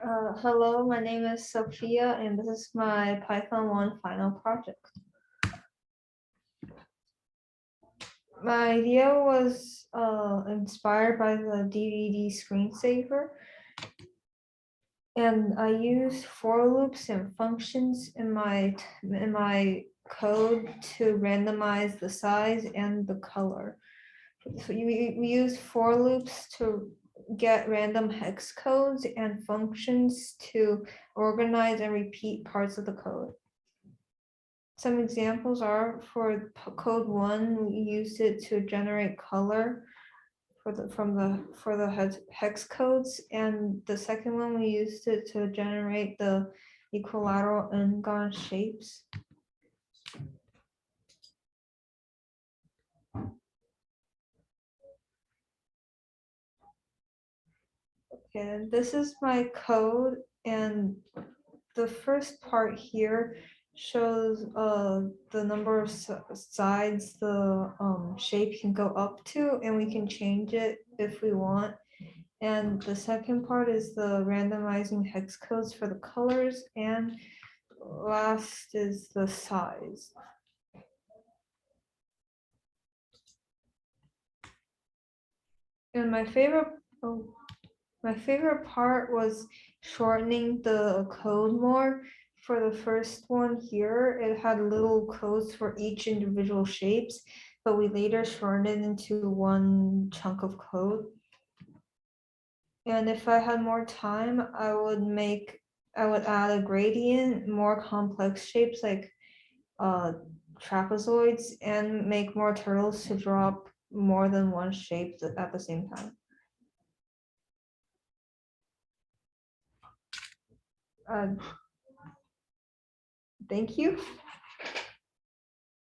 Hello, my name is Sophia, and this is my Python 1 final project. My idea was inspired by the DVD screensaver, and I used for loops and functions in my code to randomize the size and the color. So we use for loops to get random hex codes and functions to organize and repeat parts of the code. Some examples are for code 1, we used it to generate color for the hex codes, and the second one we used it to generate the equilateral n-gon shapes. Okay, this is my code, and the first part here shows the number of sides the shape can go up to, and we can change it if we want. And the second part is the randomizing hex codes for the colors, and last is the size. And my favorite part was shortening the code more. For the first one here, it had little codes for each individual shapes, but we later shortened it into one chunk of code. And if I had more time, I would add a gradient, more complex shapes like trapezoids, and make more turtles to drop more than one shape at the same time. Thank you.